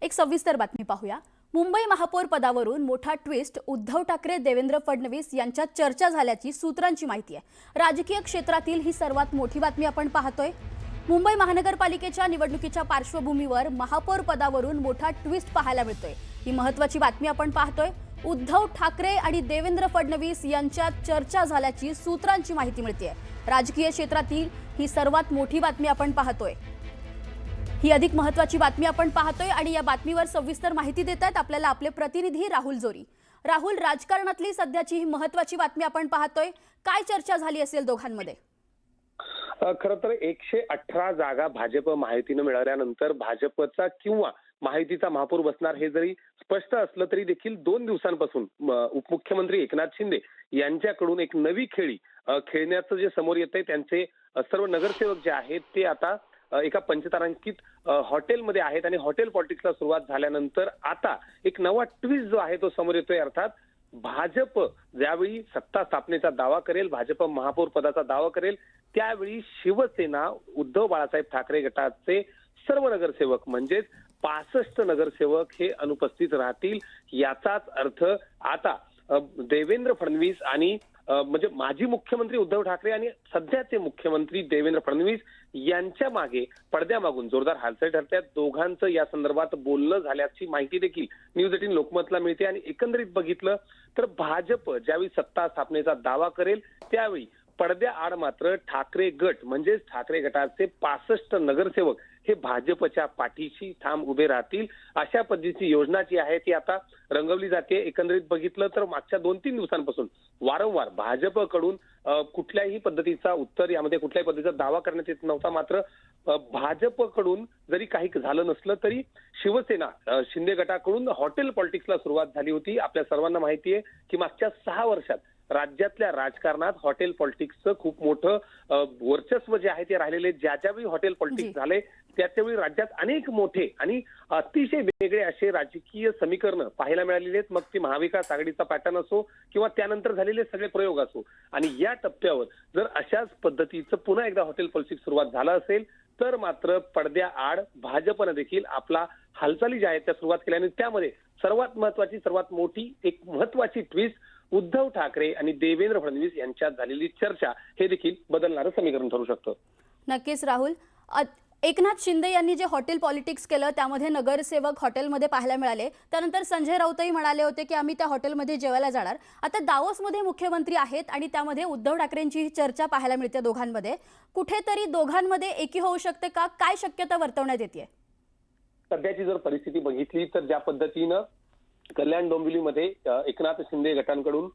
एक सविस्तर बातमी पाहूया। मुंबई महापौर पदावरून मोठा ट्विस्ट, उद्धव ठाकरे देवेंद्र फडणवीस यांच्यात चर्चा झाल्याची सूत्रांची माहिती आहे। राजकीय क्षेत्रातील ही सर्वात मोठी बातमी आपण पाहतोय। मुंबई महानगरपालिकेच्या निवडणुकीच्या पार्श्वभूमीवर महापौर पदावरून मोठा ट्विस्ट पाहायला मिळतोय। ही महत्त्वाची बातमी आपण पाहतोय। उद्धव ठाकरे आणि देवेंद्र फडणवीस यांच्यात चर्चा झाल्याची सूत्रांची माहिती मिळते। राजकीय क्षेत्रातील ही सर्वात मोठी बातमी आपण पाहतोय। ही अधिक महत्त्वाची बातमी आपण पाहतोय आणि या बातमीवर सविस्तर माहिती देत आहेत आपल्याला आपले प्रतिनिधी राहुल जोरी। राहुल, राजकारणातली सध्याची ही महत्त्वाची बातमी आपण पाहतोय, काय चर्चा झाली असेल दोघांमध्ये? खरं तर 118 जागा भाजप माहितीने मिळाल्यानंतर भाजपचा किंवा माहितीचा महापौर बसणार हे जरी स्पष्ट असलं तरी देखील 2 दिवसांपासून उपमुख्यमंत्री एकनाथ शिंदे यांच्याकडून एक नवी खेळी खेळण्याचं जे समोर येतंय, त्यांचे सर्व नगरसेवक जे आहेत ते आता एका पंचतारांकित हॉटेलमध्ये आहेत आणि हॉटेल पॉलिटिक्सला सुरुवात झाल्यानंतर आता एक नवा ट्विस्ट जो आहे तो समोर येतोय। अर्थात भाजप ज्यावेळी सत्ता स्थापनेचा दावा करेल, भाजप महापौर पदाचा दावा करेल, त्यावेळी शिवसेना उद्धव बाळासाहेब ठाकरे गटाचे सर्व नगरसेवक म्हणजेच 65 नगरसेवक हे अनुपस्थित राहतील। याचाच अर्थ आता देवेंद्र फडणवीस आणि म्हणजे माजी मुख्यमंत्री उद्धव ठाकरे आणि सध्याचे मुख्यमंत्री देवेंद्र फडणवीस यांच्या मागे पडद्यामागून जोरदार हालचाल ठरतात। दोघांचं या संदर्भात बोलणं झाल्याची माहिती देखील न्यूज 18 लोकमतला मिळते आणि एकंदरीत बघितलं तर भाजप ज्यावेळी सत्ता स्थापनेचा दावा करेल त्यावेळी पडद्याआड मात्र ठाकरे गट म्हणजेच ठाकरे गटाचे 65 नगरसेवक हे भाजपच्या पाठीशी ठाम उभे राहतील। अशा पद्धतीची योजना जी आहे ती आता रंगवली जाते। एकंदरीत बघितलं तर मागच्या 2-3 दिवसांपासून वारंवार भाजपकडून कुठल्याही पद्धतीचा उत्तर यामध्ये कुठल्याही पद्धतीचा दावा करण्यात येत नव्हता। मात्र भाजपकडून जरी काही झालं नसलं तरी शिवसेना शिंदे गटाकडून हॉटेल पॉलिटिक्सला सुरुवात झाली होती। आपल्या सर्वांना माहिती आहे की मागच्या 6 वर्षात राज्यातल्या राजकारणात हॉटेल पॉलिटिक्सचं खूप मोठं वर्चस्व जे आहे ते राहिलेले। ज्यावेळी हॉटेल पॉलिटिक्स झाले त्याच्यावेळी राज्यात अनेक मोठे आणि अतिशय वेगळे असे राजकीय समीकरण पाहायला मिळालेले आहेत। मग ती महाविकास आघाडीचा पॅटर्न असो किंवा त्यानंतर झालेले सगळे प्रयोग असो, आणि या टप्प्यावर जर अशाच पद्धतीचं पुन्हा एकदा हॉटेल पॉलिटिक्स सुरुवात झाला असेल तर मात्र पडद्याआड भाजपने देखील आपला हालचाली ज्या आहेत त्या सुरुवात केल्या आणि त्यामध्ये सर्वात महत्वाची सर्वात मोठी एक महत्वाची ट्विस्ट उद्धव ठाकरे आणि देवेंद्र फडणवीस यांच्यात झालेली चर्चा हे देखील बदलणारं समीकरण ठरू शकतं। नक्कीच राहुल, एकनाथ शिंदे यांनी जे हॉटेल पॉलिटिक्स केलं त्यामध्ये नगरसेवक हॉटेलमध्ये पाहायला मिळाले। त्यानंतर संजय राऊतही म्हणाले होते की आम्ही त्या हॉटेलमध्ये जेवायला जाणार। आता दावोसमध्ये मुख्यमंत्री आहेत आणि त्यामध्ये उद्धव ठाकरेंची चर्चा पाहायला मिळते दोघांमध्ये। कुठेतरी दोघांमध्ये एकी होऊ शकते का? काय शक्यता वर्तवण्यात येते? सध्याची जर परिस्थिती बघितली तर ज्या पद्धतीनं कल्याण डोंबिवलीमध्ये एकनाथ शिंदे गटांकडून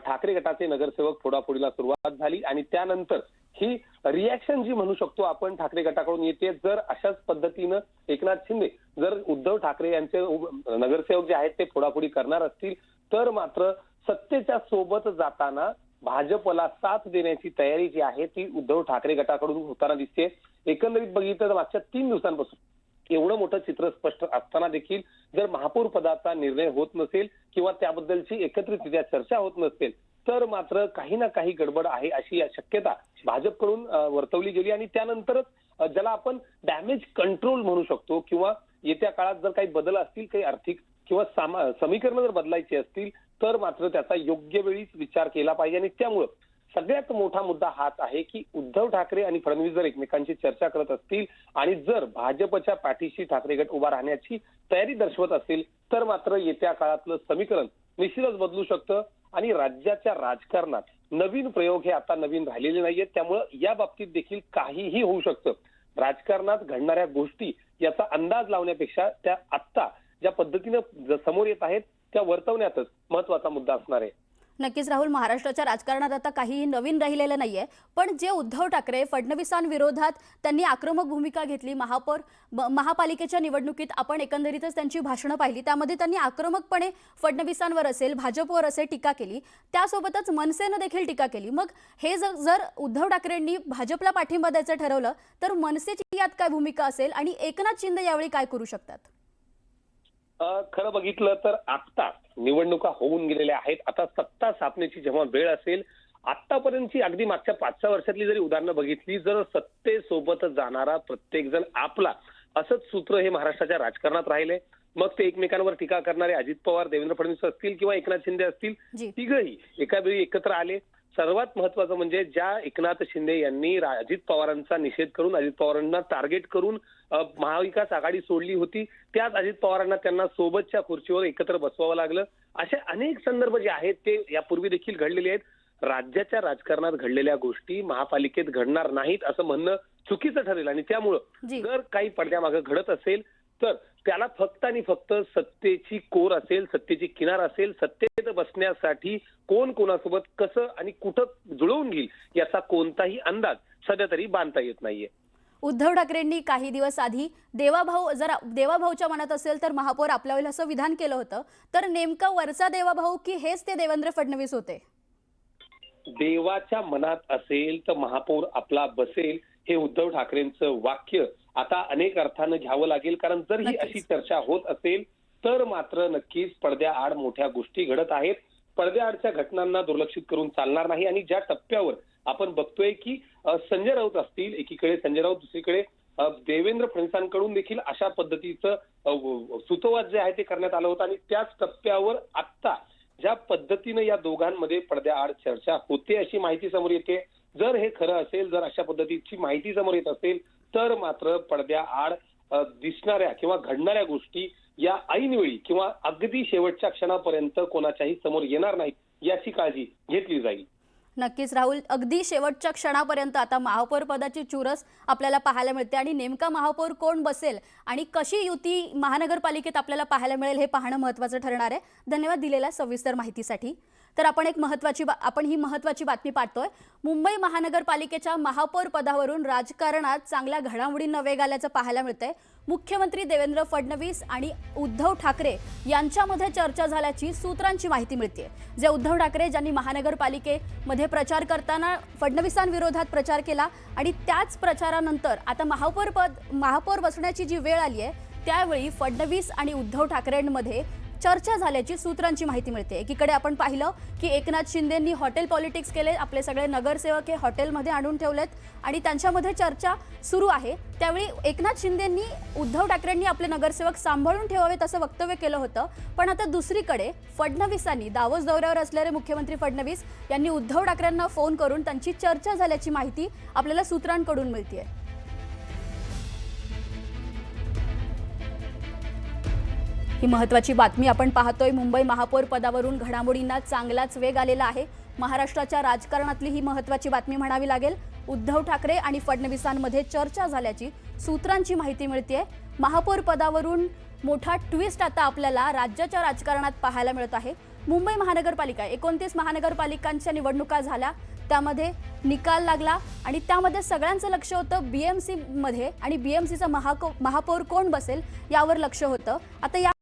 ठाकरे गटाचे नगरसेवक फोडाफोडीला सुरुवात झाली आणि त्यानंतर ही रिॲक्शन जी म्हणू शकतो आपण ठाकरे गटाकडून येते। जर अशाच पद्धतीनं एकनाथ शिंदे जर उद्धव ठाकरे यांचे नगरसेवक जे आहेत ते फोडाफोडी करणार असतील तर मात्र सत्तेच्या सोबत जाताना भाजपला साथ देण्याची तयारी जी आहे ती उद्धव ठाकरे गटाकडून होताना दिसते। एकंदरीत बघितलं तर मागच्या 3 दिवसांपासून एवढं मोठं चित्र स्पष्ट असताना देखील जर महापौर पदाचा निर्णय होत नसेल किंवा त्याबद्दलची एकत्रितरित्या चर्चा होत नसेल तर मात्र काही ना काही गडबड आहे अशी शक्यता भाजपकडून वर्तवली गेली आणि त्यानंतरच ज्याला आपण डॅमेज कंट्रोल म्हणू शकतो किंवा येत्या काळात जर काही बदल असतील, काही आर्थिक किंवा समीकरणं जर बदलायची असतील तर मात्र त्याचा योग्य वेळीच विचार केला पाहिजे। आणि त्यामुळं सगळ्यात मोठा मुद्दा हाच आहे की उद्धव ठाकरे आणि फडणवीस जर एकमेकांची चर्चा करत असतील आणि जर भाजपच्या पाठीशी ठाकरे गट उभा राहण्याची तयारी दर्शवत असेल तर मात्र येत्या काळातलं समीकरण निश्चितच बदलू शकतं आणि राज्याच्या राजकारणात नवीन प्रयोग हे आता नवीन राहिलेले नाहीयेत। त्यामुळं या बाबतीत देखील काहीही होऊ शकतं। राजकारणात घडणाऱ्या गोष्टी याचा अंदाज लावण्यापेक्षा त्या आत्ता ज्या पद्धतीनं समोर येत आहेत त्या वर्तवण्यातच महत्वाचा मुद्दा असणार आहे। नक्कीच राहुल, महाराष्ट्राच्या राजकारणात आता काहीही नवीन राहिलेलं नाहीये, पण जे उद्धव ठाकरे फडणवीसांविरोधात त्यांनी आक्रमक भूमिका घेतली महापालिकेच्या निवडणुकीत आपण एकंदरीतच त्यांची भाषणं पाहिली, त्यामध्ये त्यांनी आक्रमकपणे फडणवीसांवर असेल भाजपवर असेल टीका केली, त्यासोबतच मनसेनं देखील टीका केली। मग हे जर उद्धव ठाकरेंनी भाजपला पाठिंबा द्यायचं ठरवलं तर मनसेची यात काय भूमिका असेल आणि एकनाथ शिंदे यावेळी काय करू शकतात? खरं बघितलं तर आता निवडणुका होऊन गेलेल्या आहेत। आता सत्ता स्थापनेची जेव्हा वेळ असेल, आतापर्यंतची अगदी मागच्या 5-6 वर्षातली जरी उदाहरणं बघितली, जर सत्तेसोबत जाणारा प्रत्येक जण आपला असंच सूत्र हे महाराष्ट्राच्या राजकारणात राहिले। मग ते एकमेकांवर टीका करणारे अजित पवार, देवेंद्र फडणवीस असतील किंवा एकनाथ शिंदे असतील, जी. तिघही एका वेळी एकत्र आले. सर्वात महत्वाचं म्हणजे ज्या एकनाथ शिंदे यांनी अजित पवारांचा निषेध करून अजित पवारांना टार्गेट करून महाविकास आघाडी सोडली होती, त्याच अजित पवारांना त्यांना सोबतच्या खुर्चीवर एकत्र बसवावं लागलं. असे अनेक संदर्भ जे आहेत ते यापूर्वी देखील घडलेले आहेत. राज्याच्या राजकारणात घडलेल्या गोष्टी महापालिकेत घडणार नाहीत असं म्हणणं चुकीचं ठरेल आणि त्यामुळं जी. जर काही पडद्यामागे घडत असेल तर त्याला फक्त आणि फक्त सत्तेची कोर असेल, सत्तेची किनार असेल, सत्तेत बसण्यासाठी कोण कोणासोबत कसं आणि कुठं जुळवून घेईल याचा कोणताही अंदाज सध्या तरी बांधता येत नाहीये. उद्धव ठाकरेंनी काही दिवस आधी देवाभाऊच्या मनात असेल तर महापौर आपला होईल असं विधान केलं होतं, तर नेमका वरचा देवाभाऊ की हेच ते देवेंद्र फडणवीस होते? देवाच्या मनात असेल तर महापौर आपला बसेल हे उद्धव ठाकरेंचं वाक्य आता अनेक अर्थानं घ्यावं लागेल. कारण जर ही अशी चर्चा होत असेल तर मात्र नक्कीच पडद्याआड मोठ्या गोष्टी घडत आहेत. पडद्याआडच्या घटनांना दुर्लक्षित करून चालणार नाही आणि ज्या टप्प्यावर आपण बघतोय की संजय राऊत असतील एकीकडे, संजय राऊत दुसरीकडे, देवेंद्र फडणवीसांकडून देखील अशा पद्धतीचं सुतोवाच जे आहे ते करण्यात आलं होतं आणि त्याच टप्प्यावर आता ज्या पद्धतीनं या दोघांमध्ये पडद्याआड चर्चा होते अशी माहिती समोर येते. जर हे खरं असेल, जर अशा पद्धतीची माहिती समोर येत असेल तर मात्र पडद्याआड दिसणाऱ्या किंवा घडणाऱ्या गोष्टी या ऐनवेळी किंवा अगदी शेवटच्या क्षणापर्यंत कोणाच्याही समोर येणार नाहीत याची काळजी घेतली जाईल. नक्कीच राहुल, अगदी शेवटच्या क्षणापर्यंत आता महापौर पदाची चुरस आपल्याला पाहायला मिळते आणि नेमका महापौर कोण बसेल आणि कशी युती महानगरपालिकेत आपल्याला पाहायला मिळेल हे पाहणं महत्त्वाचं ठरणार आहे. धन्यवाद दिलेल्या सविस्तर माहितीसाठी. तर आपण ही महत्त्वाची बातमी पाहतोय. मुंबई महानगरपालिकेच्या महापौर पदावरून राजकारणात चांगल्या घडामोडींना वेग आल्याचं पाहायला मिळतंय. मुख्यमंत्री देवेंद्र फडणवीस आणि उद्धव ठाकरे यांच्यामध्ये चर्चा झाल्याची सूत्रांची माहिती मिळते. जे उद्धव ठाकरे ज्यांनी महानगरपालिकेमध्ये प्रचार करताना फडणवीसांविरोधात प्रचार केला आणि त्याच प्रचारानंतर आता महापौर बसण्याची जी वेळ आली आहे त्यावेळी फडणवीस आणि उद्धव ठाकरेंमध्ये चर्चा झाल्याची सूत्रांची माहिती मिळते. एकीकडे आपण पाहिलं की एकनाथ शिंदेंनी हॉटेल पॉलिटिक्स केले, आपले सगळे नगरसेवक हे हॉटेलमध्ये आणून ठेवलेत आणि त्यांच्यामध्ये चर्चा सुरू आहे. त्यावेळी एकनाथ शिंदेंनी उद्धव ठाकरेंनी आपले नगरसेवक सांभाळून ठेवावेत असं वक्तव्य केलं होतं. पण आता दुसरीकडे फडणवीसांनी दावोस दौऱ्यावर असलेले मुख्यमंत्री फडणवीस यांनी उद्धव ठाकरेंना फोन करून त्यांची चर्चा झाल्याची माहिती आपल्याला सूत्रांकडून मिळते. ही महत्त्वाची बातमी आपण पाहतोय. मुंबई महापौर पदावरून घडामोडींना चांगलाच वेग आलेला आहे. महाराष्ट्राच्या राजकारणातली ही महत्त्वाची बातमी म्हणावी लागेल. उद्धव ठाकरे आणि फडणवीसांमध्ये चर्चा झाल्याची सूत्रांची माहिती मिळते. महापौर पदावरून मोठा ट्विस्ट आता आपल्याला राज्याच्या राजकारणात पाहायला मिळत आहे. मुंबई महानगरपालिका 29 महानगरपालिकांच्या निवडणुका झाल्या, त्यामध्ये निकाल लागला आणि त्यामध्ये सगळ्यांचं लक्ष होतं BMC मध्ये आणि BMCचा महापौर कोण बसेल यावर लक्ष होतं. आता या